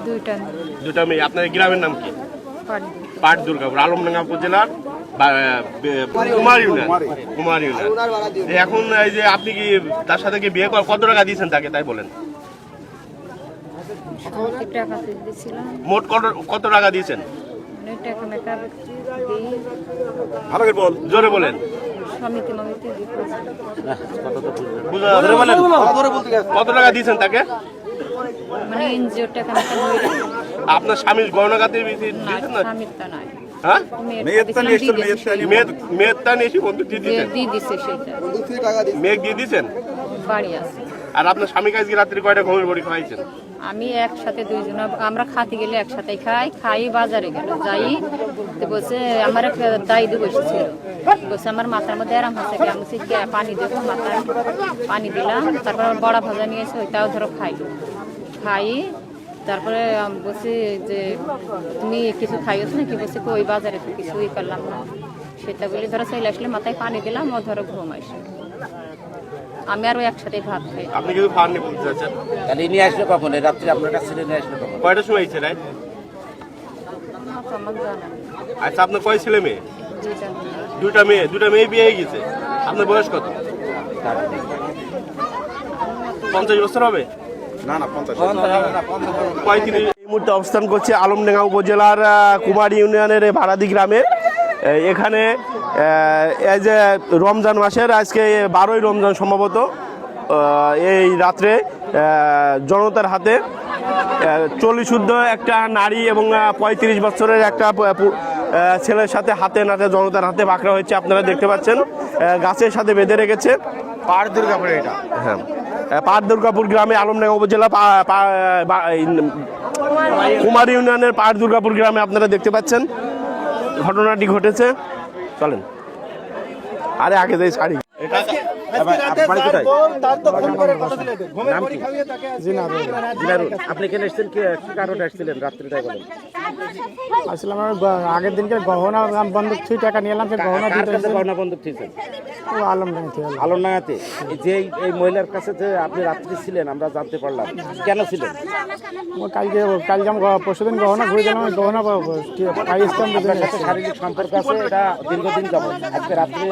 দুইটা দুটা মেয়ে। আপনার গ্রামের নাম কি? পাড়ি। পাট দুর্গাপুর, আলমডাঙ্গা উপজেলার কুমার ইউনিয়ন। কুমার ইউনিয়ন। এখন এই যে আপনি কি তার সাথে কি বিয়ে কত টাকা দিয়েছেন তাকে, তাই বলেন? টাকা দিয়েছিলাম। মোট কত টাকা দিয়েছেন? টাকা মেকআপ দিই। ভালো করে বল, জোরে বলেন। সমিতি মমিতি কত টাকা দিয়েছেন তাকে? মানে এনজিও টাকা মেকআপ। আপনার স্বামীর গহনাগাতি দিয়েছেন না? স্বামীরটা নাই। হ্যাঁ, মেয়েরটা নিয়ে এসে বন্ধু দিয়ে দিয়েছেন। দিয়ে দিছে সেটা। মেয়ে দিয়ে দিয়েছেন? বাড়ি আছে। আর আপনার স্বামীকে আজকে রাত্রি কয়টা ঘুমের বড়ি খাইছেন? আমি একসাথে দুইজন, আমরা খাতে গেলে একসাথে খাই বাজারে গেল যাই তো বলছে আমার এক দাইদু বসেছিল, বলছে আমার মাথার মধ্যে আরাম হচ্ছে কি, আমি পানি দেবো, মাথায় পানি দিলাম, তারপর বড়া ভাজা নিয়েছে ওইটাও ধরো খাই তারপরে বলছি যে তুমি কিছু খাইছ না কি, বলছে ওই বাজারে তো কিছুই করলাম না, সেটা বলে ধরো চলে আসলে মাথায় পানি দিলাম, ও ধরো ঘুম আসে। আমি আরো একসাথে ভাত খাই। আপনি কিন্তু খাননি বলতে চাচ্ছেন? তাহলে নিয়ে আসলো কখন? রাত্রে আপনার কাছে নিয়ে আসলো কখন? কয়টার সময় হয়েছে রাত? আমার জানা নেই। আচ্ছা, আপনার কয় ছেলে মেয়ে? দুইটা মেয়ে। দুটা মেয়ে বিয়ে হয়ে গেছে। আপনার বয়স কত? 50 বছর হবে? না 50 হবে না, 50 হবে। 35। এই মুহূর্তে অবস্থান করছে আলমডাঙ্গা উপজেলার কুমার ইউনিয়নের ভাড়াদি গ্রামে। এখানে এই যে রমজান মাসের আজকে 12ই রমজান সম্ভবত, এই রাত্রে জনতার হাতে 40 শুদ্ধ একটা নারী এবং 35 বছরের একটা ছেলের সাথে হাতে নাতে জনতার হাতে পাকড়া হয়েছে। আপনারা দেখতে পাচ্ছেন গাছের সাথে বেঁধে রেখেছে। পাড় দুর্গাপুর এটা। হ্যাঁ, পাট দুর্গাপুর গ্রামে, আলমডাঙ্গা উপজেলা কুমার ইউনিয়নের পাট দুর্গাপুর গ্রামে আপনারা দেখতে পাচ্ছেন ঘটনাটি ঘটেছে। চলেন আরে আগে যাই শাড়ি। আপনি এখানে এসেছেন কি কারণে আসছিলেন রাত্রিটাই বলেন? আসলে আমার আগের দিনকে গহনা বন্ধক ছুঁই টাকা নিয়ে এলাম, গহনা বন্ধক ঠিকছেন আলমডাঙ্গাতে। যে এই মহিলার কাছে যে আপনি রাত্রি ছিলেন আমরা জানতে পারলাম, কেন ছিলেন? কালকে আমি পরশুদিন গহনা ঘুরে গেলাম, গহনা আপনার সাথে শারীরিক সম্পর্ক আছে, এটা দীর্ঘদিন যাবত। আজকে রাত্রে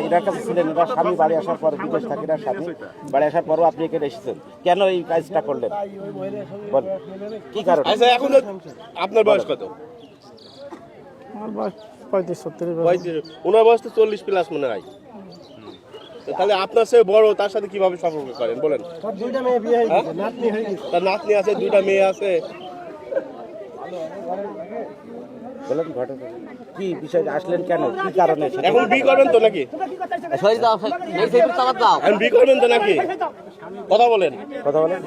এটার কাছে ছিলেন, এরা স্বামী বাড়ি আসার পর, বিদেশ থাকে এরা স্বামী বাড়ি আসার পরও আপনি এখানে এসেছেন, কেন এই কাজটা করলেন বলেন, কি কারণ? আচ্ছা, এখন আপনার বয়স কত? আমার বয়স 35-40 বছর। 35। ওনার বয়স তো 40 প্লাস মনে হয়। তাহলে আপনার সে বড়, তার সাথে কিভাবে সম্পর্ক করেন বলেন? দুইটা মেয়ে বিয়ে হয়ে গেছে, নাতনি হয়ে গেছে। তার নাতনি আছে, দুইটা মেয়ে আছে। বলেন ঘটনা কি, বিষয় আসলেন কেন, কি কারণে? এখন বিয়ে করবেন তো নাকি? এখন বিয়ে করবেন তো নাকি? কথা বলেন। কথা বলেন।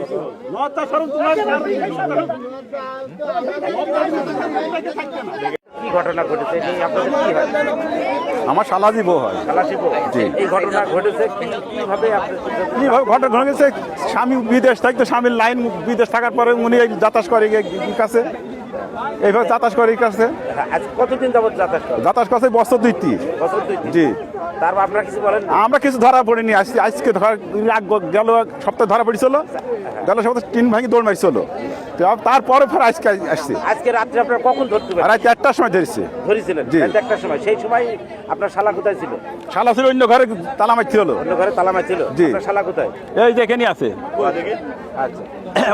কি ঘটনা ঘটেছে? আপনাদের কি হয়? আমার শালাজি বউ হয়। খালাসি বউ? জি। এই ঘটনা ঘটেছে কিভাবে? কিভাবে ঘটনা ঘটেছে? স্বামী বিদেশ থাকতো, স্বামীর লাইন বিদেশ থাকার পরে উনি যাতায়াত করে কাছে, এইভাবে যাতায়াত করে কাছে। আজ কতদিন যাবত যাতায়াত করছে বছর 2-3। বছর 2? জি। তারপর আপনারা কিছু বলেন? আমরা কিছু ধরা পড়িনি, আজকে গেল সপ্তাহে ধরা পড়েছিল, গেল সপ্তাহে 3 ভাঙি দৌড় মারিছিল, তারপরে ফের আজকে আসছে। আজকে রাত্রে আপনারা কখন ধরতে পারেন? রাত 1টার সময় ধরেছে। ধরেছিলেন? জি। 1টার সময়। সেই সময় আপনার শালা কোথায় ছিল? শালা ছিল অন্য ঘরে, তালা মারছিল। অন্য ঘরে তালা মারছিল? জি। আপনার শালা কোথায়? এই যে এখানে আছে। আচ্ছা,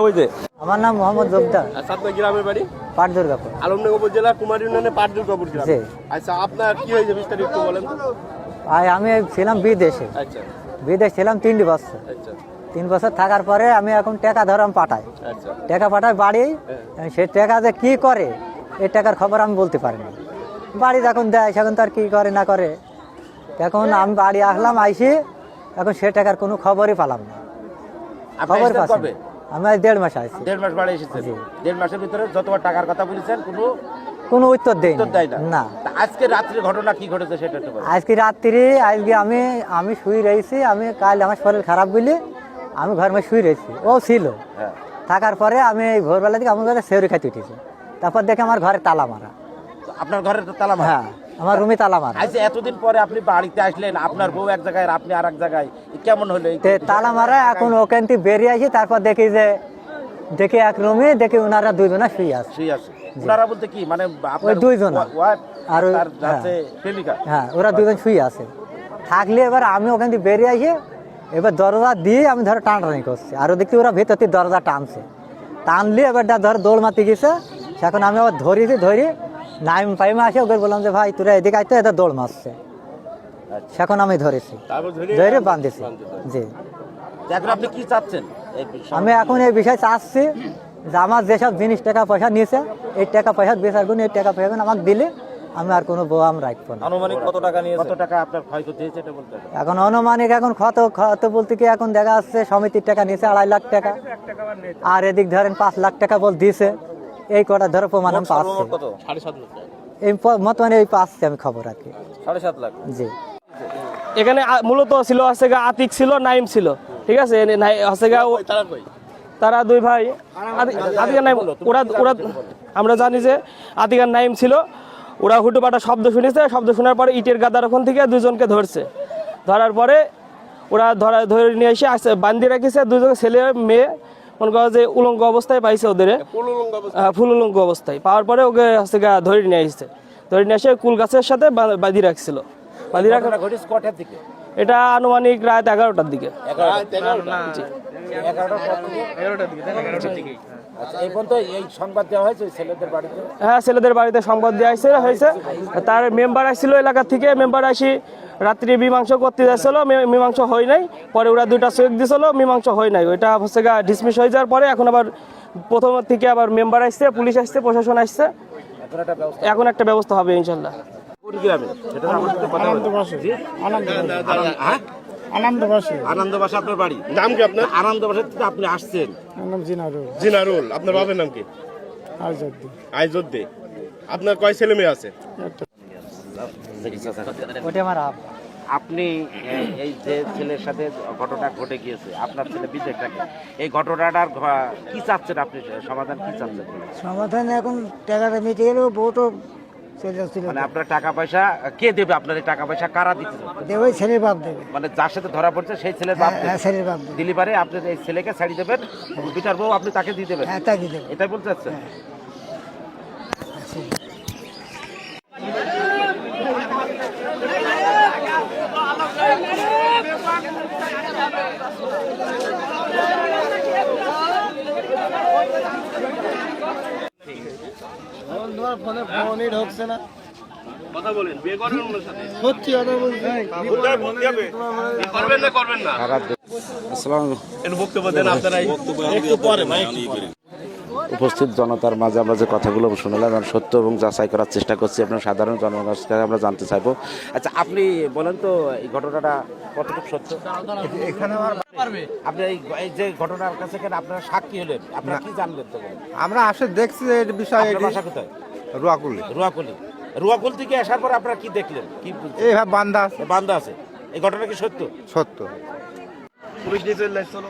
ওই যে। আমার নাম মোহাম্মদ জোবদার, আচ্ছা, আপনার গ্রামের বাড়ি? পাট দুর্গাপুর। আলমডাঙ্গা উপজেলা কুমার ইউনিয়নে পাট দুর্গাপুর গ্রাম। জি। আচ্ছা, আপনার কি হয়েছে বিস্তারিত বলেন। আমি ছিলাম বিদেশে, আচ্ছা বিদেশ ছিলাম 3 বছর। আচ্ছা 3 বছর থাকার পরে আমি এখন টাকা ধরাম পাঠাই, আচ্ছা টাকা পাঠাই বাড়ি। সে টাকা যে কি করে এই টাকার খবর আমি বলতে পারি না। বাড়ি যখন দেয় সেখন তার কি করে না করে। এখন আমি বাড়ি আসলাম, আইসি এখন সে টাকার কোনো খবরই পেলাম না। খবর পাচ্ছি আমি 1.5 মাস আইছি। 1.5 মাস বাড়ি এসেছেন? 1.5 মাসের ভিতরে যতবার টাকার কথা বলেছেন কোনো উত্তর দেয় না। আজকে রাত্রে ঘটনা কি ঘটেছে সেটা একটু বলুন। আজকে রাত্রি আমি শুয়ে রয়েছি, আমি কাল আমার শরীর খারাপ বলে আমি ঘর মধ্যে শুয়ে রয়েছি, ও ছিল। থাকার পরে আমি ভোরবেলা থেকে আমার ঘরে সেউরি খাইতে উঠেছি, তারপর দেখে আমার ঘরে তালা মারা। আপনার ঘরে তালা মারা? হ্যাঁ, আমার রুমে তালা মারা। আচ্ছা, এতদিন পরে আপনি বাড়িতে আসলেন, আপনার বউ এক জায়গায় আপনি আর এক জায়গায়, কেমন হলো? তালা মারা, এখন ওখান থেকে বেরিয়ে আসি, তারপর দেখি যে দেখে এক রুমে দেখে ওনারা দুইজনা শুয়ে আছে। সেই আছে ওনারা বলতে কি মানে আপনার দুইজন। ওয়াইফ আর আর ওই- তার যাচ্ছে প্রেমিকা? হ্যাঁ, ওরা দুজন শুয়ে আছে। থাকলে এবার আমি ওখান থেকে বেরিয়ে আসি, এবার দরজা দিয়ে আমি ধরো টানাটানি করছি, আর দেখছি ওরা ভেতর থেকে দরজা টানছে, টানলে এবার ধর দৌড় মারতে গেছে। সেখন আমি আবার ধরি নাইম পাইমে আসে, ওকে বললাম যে ভাই তোরা এদিকে আইতো, এদের দৌড় মারছে। সেখন আমি ধরেছি, ধরে বাঁধেছি। জি, এখন আপনি কি চাচ্ছেন এই বিষয়ে? আমি এখন এই বিষয়ে চাচ্ছি যে আমার যেসব জিনিস টাকা পয়সা নিয়েছে, এই টাকা পয়সা বেচার গুণ এই টাকা পয়সা আমাকে দিলে আমি আর কোনো বোয়াম রাখবো না। আনুমানিক কত টাকা আপনার ক্ষয়ক্ষতি হয়েছে এটা বলতে হবে। এখন অনুমানিক এখন ক্ষত বলতে কি এখন দেখা যাচ্ছে সমিতির টাকা নিয়েছে 2.5 লাখ টাকা, আর এদিক ধরেন 5 লাখ টাকা বল দিয়েছে। এই কটা ধরো প্রমাণ আমি পাচ্ছি, এই মতমানে এই পাচ্ছি আমি খবর আর কি। 7.5 লাখ। জি, এখানে মূলত ছিল হচ্ছে গা আতিক ছিল, নাইম ছিল, ঠিক আছে। হচ্ছে গা তারা দুই ভাই, আতিক আর নাইম, ওরা আমরা জানি যে আতিক আর নাইম ছিল। ওরা হুটোপাটা শব্দ শুনেছে, শব্দ শোনার পরে ইটের গাদার ওখান থেকে দুজনকে ধরছে। ধরার পরে ওরা ধরে নিয়ে এসে আসছে, বান্দি রেখেছে। দুজনে ছেলে মেয়ে মনে করো যে উলঙ্গ অবস্থায় পাইছে ওদের, ফুল উলঙ্গ অবস্থায় পাওয়ার পরে ওকে হচ্ছে গা ধরে নিয়ে আসছে। ধরে নিয়ে এসে কুল গাছের সাথে বাঁধি রাখছিল। বাঁধি রাখা কটার দিকে? এটা আনুমানিক রাত 11টার দিকে। আচ্ছা, এই পর্যন্ত এই সংবাদ দেওয়া হয়েছে ছেলেদের বাড়িতে? হ্যাঁ, ছেলেদের বাড়িতে সংবাদ দেওয়া হয়েছে। তার মেম্বার আসছিল এলাকা থেকে, মেম্বার আসি রাত্রি মীমাংসা করতে যাচ্ছিল, মীমাংসা হয় নাই। পরে ওরা 2টা চেক দিয়েছিল, মীমাংসা হয় নাই। ওইটা হচ্ছে গা ডিসমিস হয়ে যাওয়ার পরে এখন আবার প্রথম থেকে আবার মেম্বার আসছে, পুলিশ আসছে, প্রশাসন আসছে। এখন একটা ব্যবস্থা হবে ইনশাল্লাহ। কোন গ্রামে সেটা আমাদের কথা বলুন। জি? হ্যাঁ? আনন্দবাসা আপনার বাড়ি? নাম কি আপনার? আনন্দবাসা থেকে আপনি আসছেন? জিনারুল। আপনার বাবার নাম কি? আইজুদ্দি। আপনার কয় ছেলে মেয়ে আছে? ওটা আমার আপনি এই যে ছেলের সাথে ঘটনা ঘটে গিয়েছে, আপনার ছেলে বিদেশ থাকে, এই ঘটনাটার কি চাচ্ছেন আপনি? সমাধান কি চাচ্ছেন? সমাধান এখন টাকাটা মিটে গেলেও বউ তো চলে যাচ্ছিল, মানে আপনার টাকা পয়সা কে দেবে? আপনার এই টাকা পয়সা কারা দিতে? দেবে ছেলের বাপ দেবে। মানে যার সাথে ধরা পড়ছে সেই ছেলের বাপ দেবে? হ্যাঁ, ছেলের বাপ দেবে। দিলি পারে আপনি এই ছেলেকে ছাড়ি দেবেন, বিচার বউ আপনি তাকে দিয়ে দেবেন, হ্যাঁ, তাকে দেবে। এটাই বলতে চাচ্ছেন? কথা বলেন, বিয়ে করবেন ওনার সাথে? সত্যি কথা বলছি। করবেন না করবেন না? একটু বক্তব্য দেন আপনারা। একটু পরে মাইক উপস্থিত জনতার মাঝে আমরা যে কথাগুলো শুনলাম এবং সত্য এবং যাচাই করার চেষ্টা করছি, আপনার সাধারণ জনগণের কাছে আমরা জানতে চাইবো। আচ্ছা, আপনি বলেন তো এই ঘটনাটা কতটুকু সত্য? আপনি এই যে ঘটনার কাছে কেন আপনারা সাক্ষী হলেন, আপনারা কি জানলেন তো বলেন? আমরা আসলে দেখছি যে এই বিষয়ে আপনার বাসা কোথায়? রুয়াকুলি রুয়াকুল থেকে আসার পর আপনারা কি দেখলেন? কি এইভাবে বান্দা আছে, বান্দা আছে, এই ঘটনা কি সত্য? সত্য। পুলিশ নিয়ে চলে আসছিল।